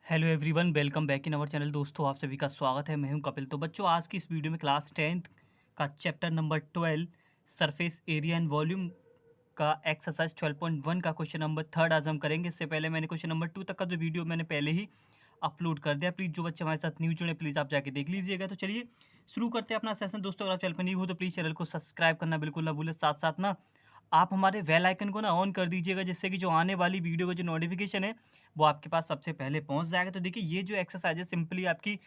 Hello everyone, welcome back in our channel. दोस्तों, आप सभी का स्वागत है। मैं हूं कपिल। तो बच्चों, आज की इस वीडियो में क्लास 10th का chapter number 12 surface area and volume का एक्सरसाइज 12.1 का क्वेश्चन नंबर 3 आज हम करेंगे। इससे पहले मैंने क्वेश्चन नंबर 2 तक का जो वीडियो मैंने पहले ही अपलोड कर दिया। प्लीज़ जो बच्चे हमारे साथ न्यू जुड़े, प्लीज़ आप जाके देख लीजिएगा। तो चलिए शुरू करते हैं अपना सेशन। दोस्तों, अगर आप चैनल पर न्यू हो तो प्लीज़ चैनल को सब्सक्राइब करना बिल्कुल ना भूलें। साथ साथ ना आप हमारे बेल आइकन को ना ऑन कर दीजिएगा, जिससे कि जो आने वाली वीडियो का जो नोटिफिकेशन है वो आपके पास सबसे पहले पहुंच जाएगा। तो देखिए, ये जो एक्सरसाइज है सिंपली आपकी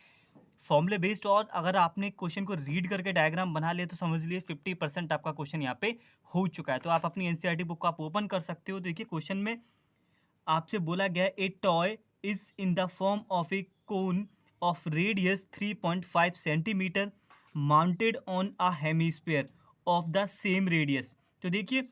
फॉर्मूले बेस्ड, और अगर आपने क्वेश्चन को रीड करके डायग्राम बना लिया तो समझ लिए 50% आपका क्वेश्चन यहाँ पे हो चुका है। तो आप अपनी एनसीईआरटी बुक को आप ओपन कर सकते हो। देखिए, क्वेश्चन में आपसे बोला गया है ए toy is in the form of A cone of radius 3.5 centimetre mounted on a hemisphere of the same radius. तो देखिए,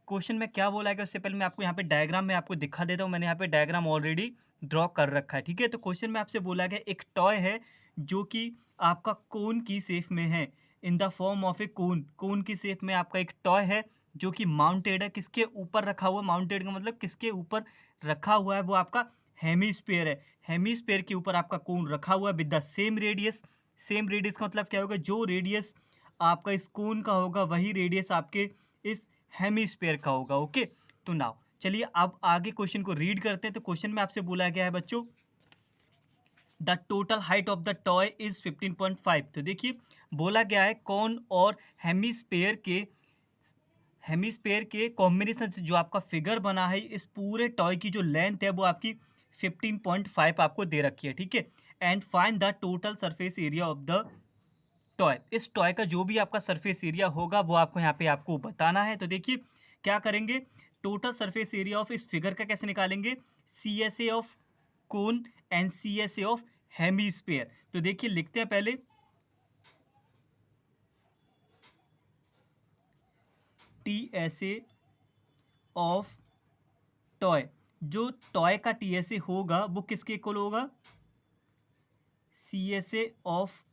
क्वेश्चन में क्या बोला है, उससे पहले मैं आपको यहाँ पे डायग्राम में आपको दिखा देता हूँ। मैंने यहाँ पे डायग्राम ऑलरेडी ड्रॉ कर रखा है, ठीक है। तो क्वेश्चन में आपसे बोला गया एक टॉय है जो कि आपका कोन की शेप में है, इन द फॉर्म ऑफ ए कोन। कोन की शेप में आपका एक टॉय है जो कि माउंटेड है। किसके ऊपर रखा हुआ? माउंटेड का मतलब किसके ऊपर रखा हुआ है? वो आपका हेमीस्फीयर है। हेमीस्फीयर के ऊपर आपका कोन रखा हुआ है with the same radius. Same radius का मतलब क्या होगा? जो रेडियस आपका इस कोन का होगा वही रेडियस आपके इस हेमीस्फीयर का होगा। ओके, तो नाउ चलिए अब आगे क्वेश्चन को रीड करते हैं। तो क्वेश्चन में आपसे बोला गया है बच्चों, the total height of the toy is 15.5। तो देखिए, बोला गया है कोन और हेमीस्फीयर के कॉम्बिनेशन से जो आपका फिगर बना है, इस पूरे टॉय की जो लेंथ है वो आपकी 15.5 आपको दे रखी है, ठीक है। And find the total surface area of the toy. इस टॉय का जो भी आपका सरफेस एरिया होगा वो आपको यहाँ पे आपको बताना है। तो देखिए क्या करेंगे, टोटल सरफेस एरिया ऑफ इस फिगर का कैसे निकालेंगे? CSA of cone and CSA of hemisphere. तो देखिए लिखते हैं पहले, TSA ऑफ टॉय। जो टॉय का TSA होगा वो किसके इक्वल होगा? CSA of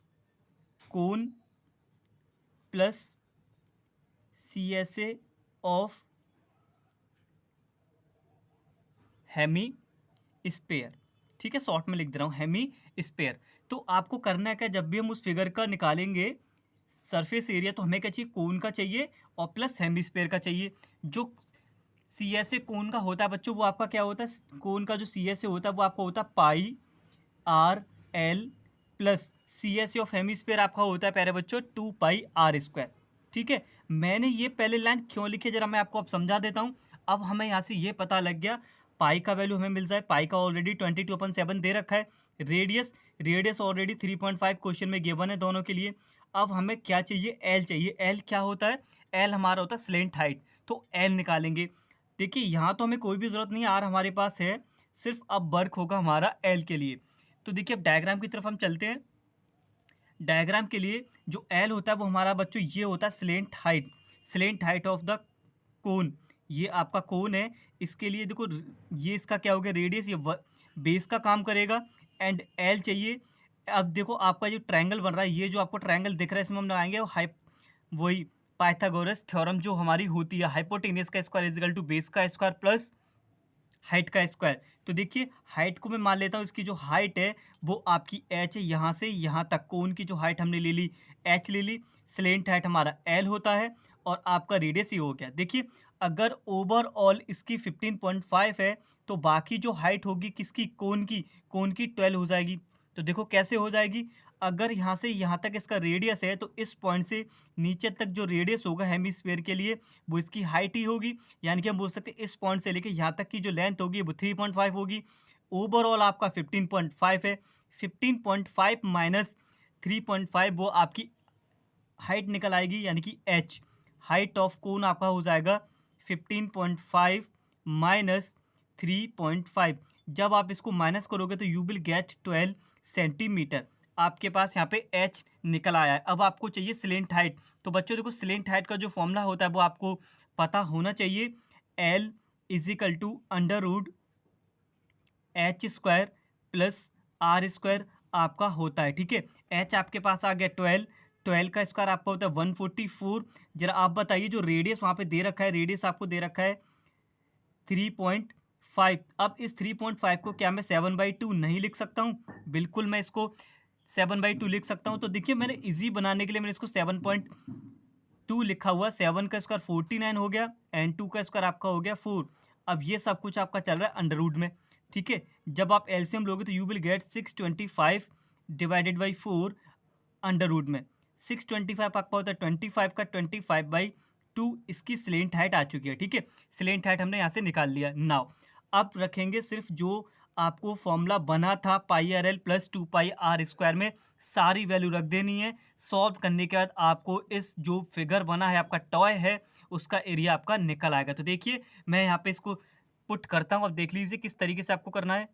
cone plus CSA of hemisphere, ठीक है। शॉर्ट में लिख दे रहा हूँ, हेमी स्पेयर। तो आपको करना है क्या, जब भी हम उस फिगर का निकालेंगे सरफेस एरिया, तो हमें क्या चाहिए? कोन का चाहिए और प्लस हेमी स्पेयर का चाहिए। जो CSA कोन का होता है बच्चों, वो आपका क्या होता है? कोन का जो CSA होता है वो आपका होता है pi r l plus CSA of hemisphere आपका होता है प्यारे बच्चों 2πr², ठीक है। मैंने ये पहले लाइन क्यों लिखी जरा मैं आपको अब समझा देता हूँ। अब हमें यहाँ से ये पता लग गया, पाई का वैल्यू हमें मिल जाए। पाई का ऑलरेडी 22/7 दे रखा है। रेडियस ऑलरेडी 3.5 क्वेश्चन में गिवन है दोनों के लिए। अब हमें क्या चाहिए? एल चाहिए। एल क्या होता है? एल हमारा होता है स्लेंट हाइट। तो एल निकालेंगे। देखिए, यहाँ तो हमें कोई भी ज़रूरत नहीं है, आर हमारे पास है। सिर्फ अब वर्क होगा हमारा एल के लिए। तो देखिए, अब डायग्राम की तरफ हम चलते हैं। डायग्राम के लिए जो एल होता है वो हमारा बच्चों ये होता है slant height. Slant height of the cone, ये आपका कोन है। इसके लिए देखो, ये इसका क्या हो गया? रेडियस। ये बेस का काम करेगा। एंड एल चाहिए। अब देखो, आपका जो ट्रायंगल बन रहा है, ये जो आपको ट्रायंगल दिख रहा है, इसमें हम लगाएंगे वही पाइथागोरस थ्योरम जो हमारी होती है, हाइपोटेन्यूस का square is equal to base का स्क्वायर प्लस हाइट का स्क्वायर। तो देखिए, हाइट को मैं मान लेता हूँ, इसकी जो हाइट है वो आपकी h है। यहाँ से यहाँ तक कोन की जो हाइट हमने ले ली, h ले ली। स्लेंट हाइट हमारा l होता है और आपका रेडियस ये हो गया। देखिए, अगर ओवरऑल इसकी 15.5 है तो बाकी जो हाइट होगी किसकी? कोन की 12 हो जाएगी। तो देखो कैसे हो जाएगी, अगर यहाँ से यहाँ तक इसका रेडियस है तो इस पॉइंट से नीचे तक जो रेडियस होगा हेमीस्फीयर के लिए वो इसकी हाइट ही होगी। यानी कि हम बोल सकते हैं इस पॉइंट से लेकर यहाँ तक की जो लेंथ होगी वो 3.5 होगी। ओवरऑल आपका 15.5 है। 15.5 माइनस 3.5 वो आपकी हाइट निकल आएगी, यानी कि h। हाइट ऑफ कोन आपका हो जाएगा 15.5 माइनस 3.5। जब आप इसको माइनस करोगे तो यू विल गेट 12 सेंटीमीटर। आपके पास यहाँ पे h निकल आया है। अब आपको चाहिए स्लेंट हाइट। तो बच्चों देखो, स्लेंट हाइट का जो फॉर्मूला होता है वो आपको पता होना चाहिए। L is equal to √h² plus r² आपका होता है, ठीक है। h आपके पास आ गया 12 का स्क्वायर आपका होता है 144। जरा आप बताइए, जो रेडियस वहाँ पे दे रखा है, रेडियस आपको दे रखा है 5। अब इस 3.5 को क्या मैं 7/2 नहीं लिख सकता हूँ? बिल्कुल मैं इसको 7/2 लिख सकता हूँ। तो देखिए मैंने इजी बनाने के लिए मैंने इसको 7.2 लिखा हुआ। 7 का स्क्वायर 49 हो गया एंड 2 का स्क्वायर आपका हो गया 4। अब ये सब कुछ आपका चल रहा है अंडर रूट में, ठीक है। जब आप एलसीएम लोगे तो you will get 625 divided by 4 under root में। 625 आपका होता है 25 का 25/2। इसकी स्लेंट हाइट आ चुकी है, ठीक है। स्लेंट हाइट हमने यहाँ से निकाल लिया। नाउ अब रखेंगे सिर्फ जो आपको फॉर्मूला बना था pi r l plus 2 pi r square में, सारी वैल्यू रख देनी है। सॉल्व करने के बाद आपको इस जो फिगर बना है आपका टॉय है उसका एरिया आपका निकल आएगा। तो देखिए मैं यहाँ पे इसको पुट करता हूँ, अब देख लीजिए किस तरीके से आपको करना है।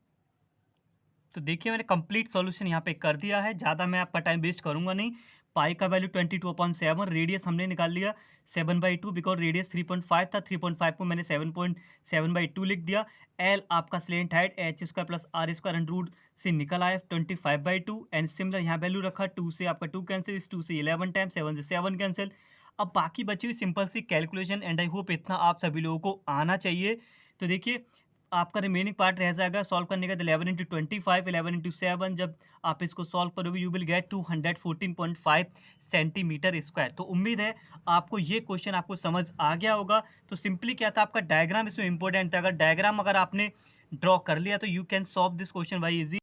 तो देखिए मैंने कंप्लीट सॉल्यूशन यहाँ पे कर दिया है, ज़्यादा मैं आपका टाइम वेस्ट करूंगा नहीं। पाई का वैल्यू 22/7, रेडियस हमने निकाल लिया 7/2 बिकॉज रेडियस 3.5 था। 3.5 को मैंने 7.7/2 लिख दिया। एल आपका slant height H square plus R square under root से निकल आया 25/2 एंड सिमिलर यहाँ वैल्यू रखा। 2 से आपका 2 कैंसिल, इस 2 से 11 टाइम, 7 से 7 कैंसिल। अब बाकी बची हुई सिंपल सी कैलकुलेशन एंड आई होप इतना आप सभी लोगों को आना चाहिए। तो देखिए आपका रिमेनिंग पार्ट रह जाएगा सॉल्व करने का 11 × 25, 11 × 7। जब आप इसको सॉल्व करोगे you will gate 214.5 centimetre square. तो उम्मीद है आपको ये क्वेश्चन आपको समझ आ गया होगा। तो सिंपली क्या था आपका डायग्राम इसमें इंपॉर्टेंट था। अगर डायग्राम आपने ड्रॉ कर लिया तो you can solve this question by easy.